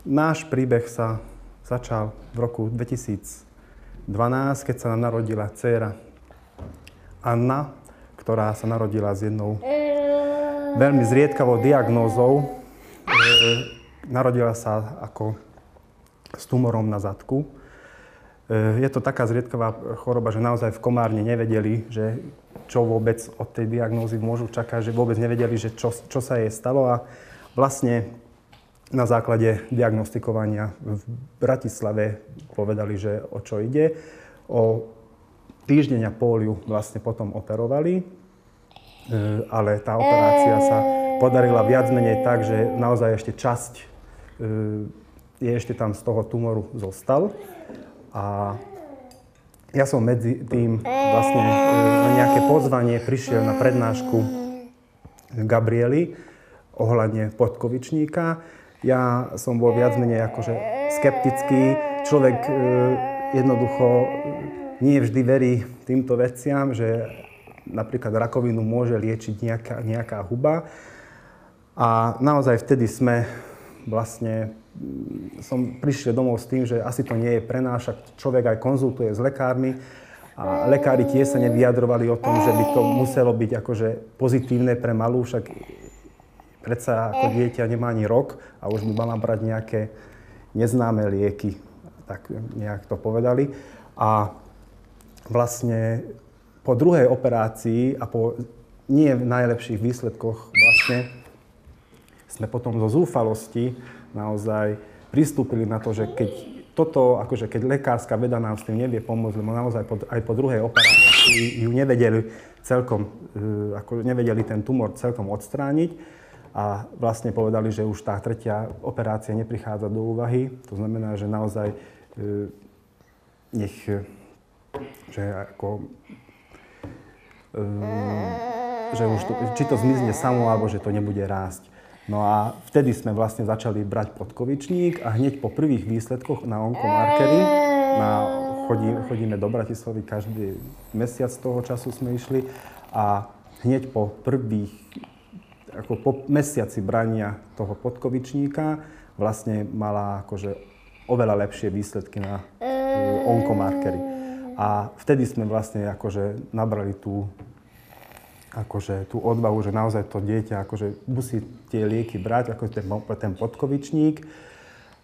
náš príbeh sa začal v roku 2012, keď sa nám narodila dcéra Anna, ktorá sa narodila s jednou veľmi zriedkavou diagnózou. Narodila sa ako s tumorom na zadku. Je to taká zriedkavá choroba, že naozaj v Komárne nevedeli, že čo vôbec od tej diagnózy môžu čakať, že vôbec nevedeli, že čo sa jej stalo. A vlastne na základe diagnostikovania v Bratislave povedali, že o čo ide. O týždeň a pol ju vlastne potom operovali, ale tá operácia sa podarila viac menej tak, že naozaj ešte časť je ešte tam z toho tumoru zostal. A ja som medzi tým vlastne na nejaké pozvanie prišiel na prednášku Gabriely ohľadne podkovičníka. Ja som bol viac menej akože skeptický. Človek jednoducho nie vždy verí týmto veciam, že napríklad rakovinu môže liečiť nejaká huba. A naozaj vtedy som prišiel domov s tým, že asi to nie je pre nás, však človek aj konzultuje s lekármi a lekári tiež sa nevyjadrovali o tom, že by to muselo byť akože pozitívne pre malú, však predsa ako dieťa nemá ani rok a už by mala brať nejaké neznáme lieky, tak nejak to povedali. A vlastne po druhej operácii a po nie najlepších výsledkoch vlastne sme potom zo zúfalosti naozaj pristúpili na to, že keď lekárska veda nám s tým nevie pomôcť, lebo naozaj aj po druhej operácii ju nevedeli ten tumor celkom odstrániť. A vlastne povedali, že už tá tretia operácia neprichádza do úvahy. To znamená, že naozaj že už či to zmizne samo, alebo že to nebude rásť. No a vtedy sme vlastne začali brať podkovičník a hneď po prvých výsledkoch na onkomarkery, chodíme do Bratislavy každý mesiac toho času sme išli a hneď po mesiaci brania toho podkovičníka vlastne mala akože oveľa lepšie výsledky na onkomarkery. A vtedy sme vlastne akože nabrali tú odvahu, že naozaj to dieťa akože musí tie lieky brať, ako ten podkovičník.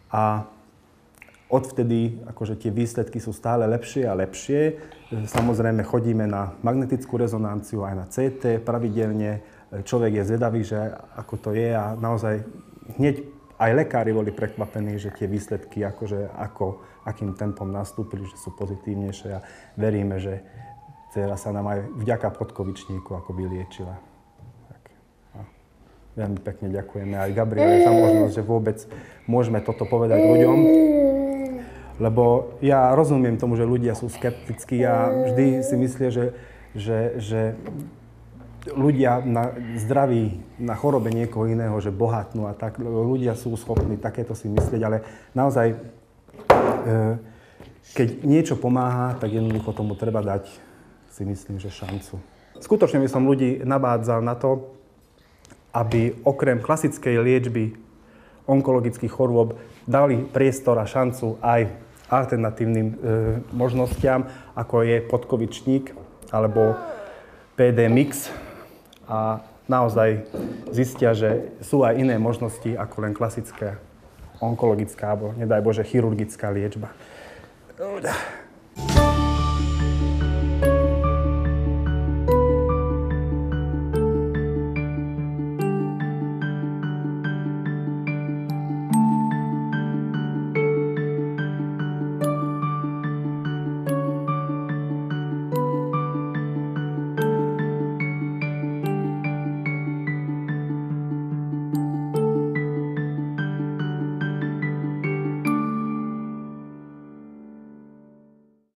A odvtedy akože tie výsledky sú stále lepšie a lepšie. Samozrejme chodíme na magnetickú rezonanciu, aj na CT pravidelne. Človek je zvedavý, že ako to je a naozaj hneď aj lekári boli prekvapení, že tie výsledky akým tempom nastúpili, že sú pozitívnejšie a veríme, že dcera sa nám aj vďaka podkovičníku ako vyliečila. Tak, veľmi pekne ďakujeme aj Gabriele za možnosť, že vôbec môžeme toto povedať ľuďom. Lebo ja rozumiem tomu, že ľudia sú skeptickí a vždy si myslia, že ľudia na zdraví, na chorobe niekoho iného, že bohatnú a tak. Ľudia sú schopní takéto si myslieť, ale naozaj, keď niečo pomáha, tak jednoducho tomu treba dať, si myslím, že šancu. Skutočne by som ľudí nabádzal na to, aby okrem klasickej liečby onkologických chorôb dali priestor a šancu aj alternatívnym možnostiam, ako je podkovičník alebo PD-mix. A naozaj zistia, že sú aj iné možnosti ako len klasická onkologická alebo, nedaj Bože, chirurgická liečba.